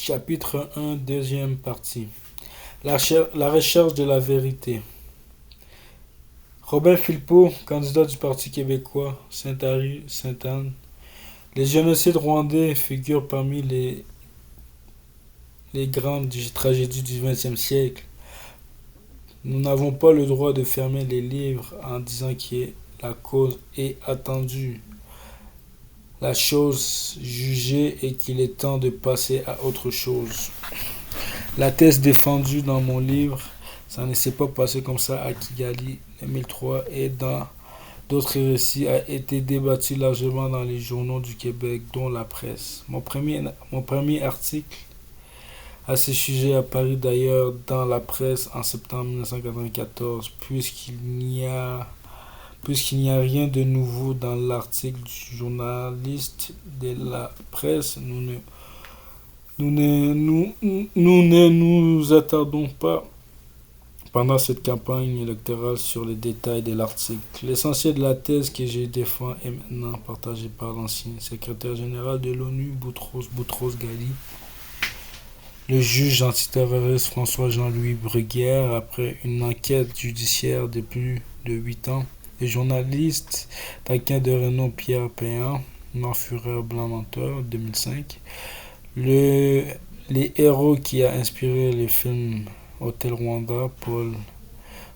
Chapitre 1, deuxième partie. La recherche de la vérité. Robin Philpot, candidat du Parti québécois, Sainte-Henri, Sainte-Anne. Les génocides rwandais figurent parmi les grandes tragédies du XXe siècle. Nous n'avons pas le droit de fermer les livres en disant que la cause est attendue, la chose jugée et qu'il est temps de passer à autre chose. La thèse défendue dans mon livre, ça ne s'est pas passé comme ça à Kigali 2003 et dans d'autres récits a été débattue largement dans les journaux du Québec, dont la presse. Mon premier article à ce sujet apparaît d'ailleurs dans la presse en septembre 1994, puisqu'il n'y a rien de nouveau dans l'article du journaliste de la presse. Nous ne nous attardons pas pendant cette campagne électorale sur les détails de l'article. L'essentiel de la thèse que je défends est maintenant partagé par l'ancien secrétaire général de l'ONU, Boutros-Ghali, le juge antiterroriste François-Jean-Louis Bruguière, après une enquête judiciaire de plus de 8 ans, le journaliste taquin de renom Pierre Péan, Noir Fureur Blanc Menteur, 2005, les héros qui a inspiré le film Hôtel Rwanda, Paul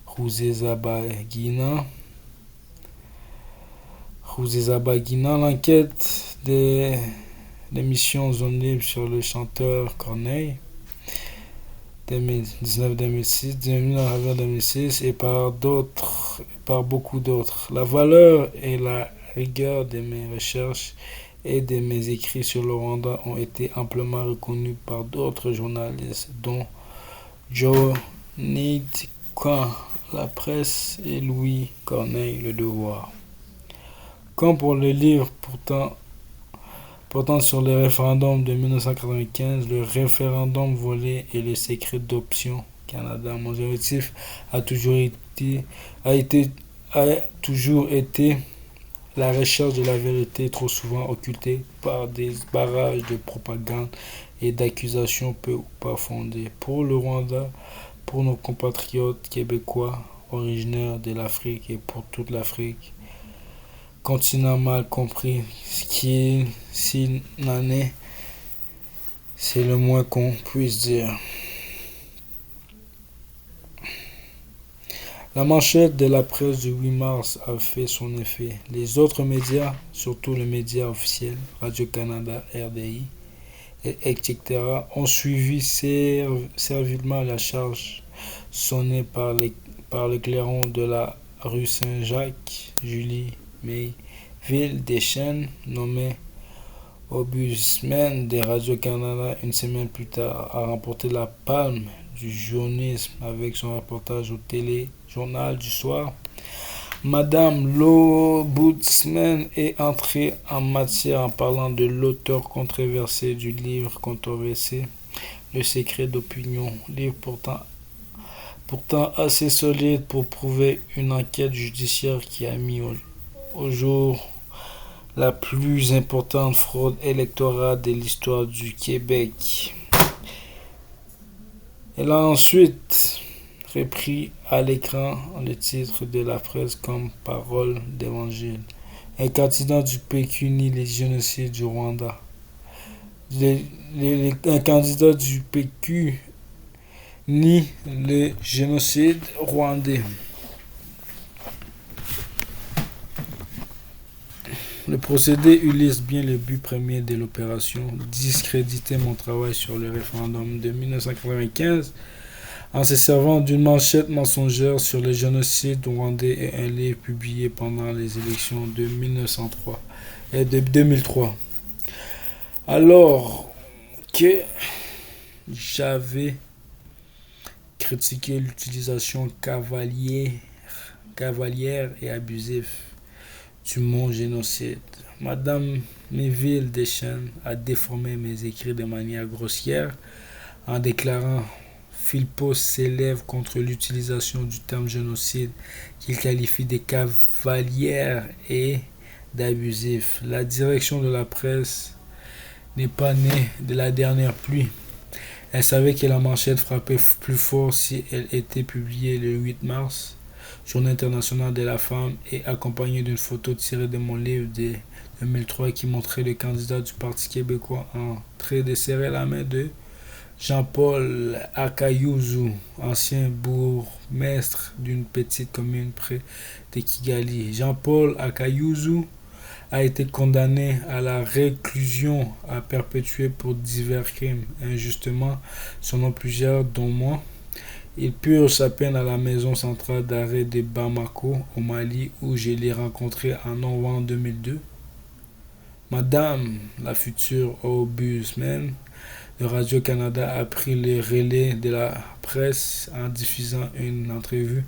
Rusesabagina, l'enquête des l'émission Zone Libre sur le chanteur Corneille, 2019-2006, 2006 et par beaucoup d'autres. La valeur et la rigueur de mes recherches et de mes écrits sur le Rwanda ont été amplement reconnus par d'autres journalistes, dont Joe Nidquin, La Presse, et Louis Corneille, Le Devoir. Comme pour le livre portant sur le référendum de 1995, le référendum volé et le secret d'option Canada, mon objectif a toujours été la recherche de la vérité, trop souvent occultée par des barrages de propagande et d'accusations peu ou pas fondées. Pour le Rwanda, pour nos compatriotes québécois originaires de l'Afrique et pour toute l'Afrique, continent mal compris, s'il n'en est, c'est le moins qu'on puisse dire. La manchette de la presse du 8 mars a fait son effet. Les autres médias, surtout les médias officiels, Radio-Canada, RDI, etc., ont suivi servilement la charge sonnée par le clairon de la rue Saint-Jacques. Julie May, Ville Deschênes, nommée Ombudsman de Radio-Canada une semaine plus tard, a remporté la palme du journalisme avec son reportage au téléjournal du soir. Madame l'Ombudsman est entrée en matière en parlant de l'auteur controversé du livre controversé Le secret d'opinion, livre pourtant assez solide pour prouver une enquête judiciaire qui a mis au jour la plus importante fraude électorale de l'histoire du Québec. Elle a ensuite repris à l'écran le titre de la presse comme parole d'évangile. Un candidat du PQ nie les génocides du Rwanda. Un candidat du PQ nie le génocide rwandais. Le procédé illustre bien le but premier de l'opération, discréditer mon travail sur le référendum de 1995 en se servant d'une manchette mensongère sur le génocide rwandais et un livre publié pendant les élections de 1903 et de 2003. Alors que j'avais critiqué l'utilisation cavalière et abusive du mot génocide, Madame Méville Deschênes a déformé mes écrits de manière grossière en déclarant Philpot s'élève contre l'utilisation du terme génocide qu'il qualifie de cavalière et d'abusif. La direction de la presse n'est pas née de la dernière pluie. Elle savait que la manchette frappait plus fort si elle était publiée le 8 mars, Journée internationale de la femme, et accompagnée d'une photo tirée de mon livre de 2003 qui montrait le candidat du Parti québécois en train de serrer la main de Jean-Paul Akayuzu, ancien bourgmestre d'une petite commune près de Kigali. Jean-Paul Akayuzu a été condamné à la réclusion à perpétuité pour divers crimes. Injustement, selon plusieurs, dont moi, il purge sa peine à la maison centrale d'arrêt de Bamako, au Mali, où je l'ai rencontré en novembre 2002. Madame la future ombudsman de Radio-Canada a pris le relais de la presse en diffusant une entrevue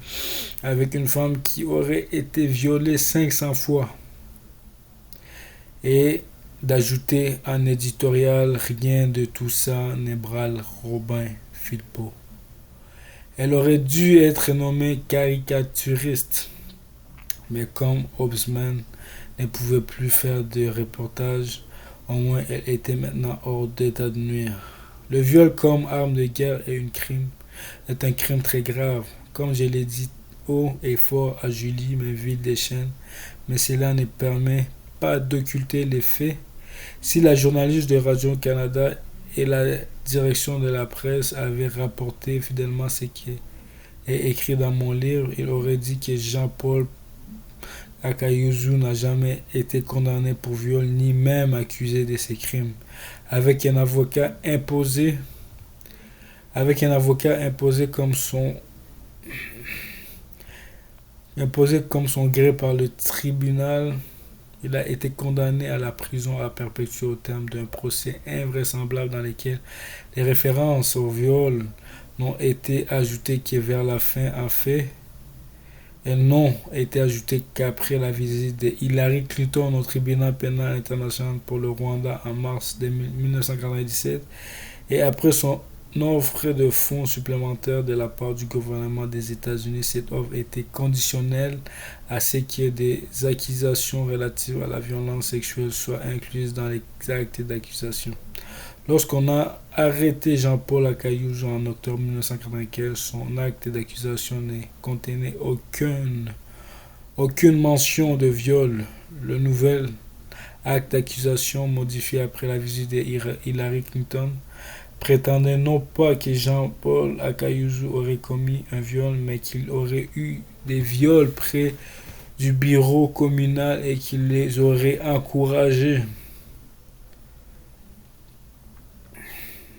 avec une femme qui aurait été violée 500 fois et d'ajouter en éditorial: rien de tout ça n'ébranle Robin Philpott. Elle aurait dû être nommée caricaturiste, mais comme Ombudsman ne pouvait plus faire de reportages, au moins elle était maintenant hors d'état de nuire. Le viol comme arme de guerre est un crime très grave, comme je l'ai dit haut et fort à Julie Mainville Deschênes, mais cela ne permet pas d'occulter les faits. Si la journaliste de Radio-Canada et la direction de la presse avaient rapporté fidèlement ce qui est écrit dans mon livre, il aurait dit que Jean-Paul Akayuzu n'a jamais été condamné pour viol ni même accusé de ces crimes. Avec un avocat imposé, imposé comme son gré par le tribunal, il a été condamné à la prison à perpétuité au terme d'un procès invraisemblable dans lequel les références au viol n'ont été ajoutées que vers la fin. En fait, elles n'ont été ajoutées qu'après la visite de Hillary Clinton au tribunal pénal international pour le Rwanda en mars 1997 et après son offre de fonds supplémentaires de la part du gouvernement des États-Unis. Cette offre était conditionnelle à ce que des accusations relatives à la violence sexuelle soient incluses dans les actes d'accusation. Lorsqu'on a arrêté Jean-Paul Akayuzu en octobre 1995, son acte d'accusation ne contenait aucune mention de viol. Le nouvel acte d'accusation, modifié après la visite de Hillary Clinton, prétendait non pas que Jean-Paul Akayuzu aurait commis un viol, mais qu'il aurait eu des viols près du bureau communal et qu'il les aurait encouragés.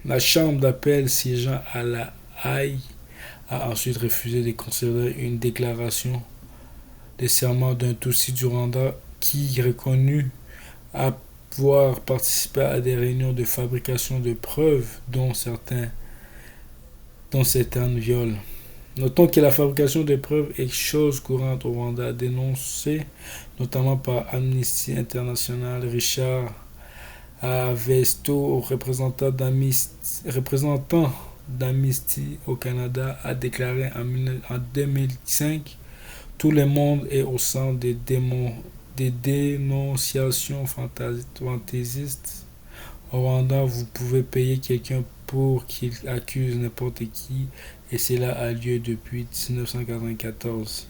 La chambre d'appel siégeant à La Haye a ensuite refusé de considérer une déclaration de serment d'un Tutsi du Rwanda qui reconnut avoir participé à des réunions de fabrication de preuves dont certains viols. Notons que la fabrication de preuves est chose courante au Rwanda, dénoncée notamment par Amnesty International. Richard Avesto, représentant d'Amnesty au Canada, a déclaré en 2005: tout le monde est au centre des dénonciations fantaisistes. Au Rwanda, vous pouvez payer quelqu'un pour qu'il accuse n'importe qui, et cela a lieu depuis 1994.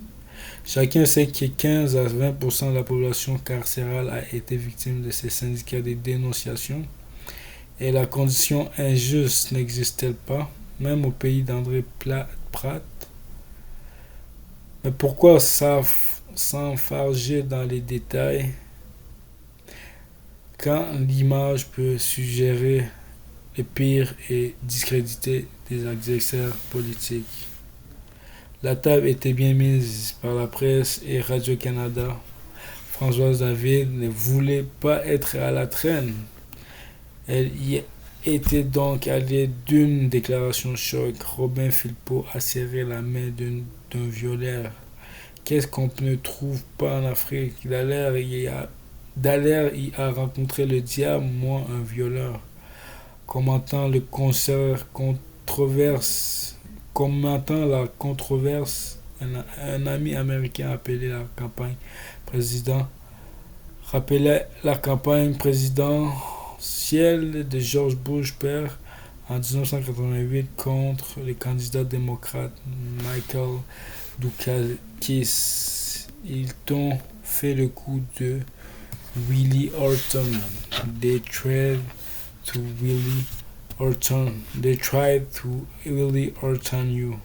Chacun sait que 15 à 20% de la population carcérale a été victime de ces syndicats de dénonciation. Et la condition injuste n'existe-t-elle pas, même au pays d'André Pratt? Mais pourquoi s'enfarger dans les détails quand l'image peut suggérer le pire et discréditer des adversaires politiques? La table était bien mise par la presse et Radio-Canada. Françoise David ne voulait pas être à la traîne. Elle y était donc allée d'une déclaration choc. Robin Philpott a serré la main d'un violeur. Qu'est-ce qu'on ne trouve pas en Afrique? Dallaire y a rencontré le diable, moi un violeur. Commentant la controverse, un ami américain rappelait la campagne présidentielle de George Bush père en 1988 contre les candidats démocrates Michael Dukakis. Ils t'ont fait le coup de Willie Horton. They tried to Willie Horton. They tried to Willie Horton you.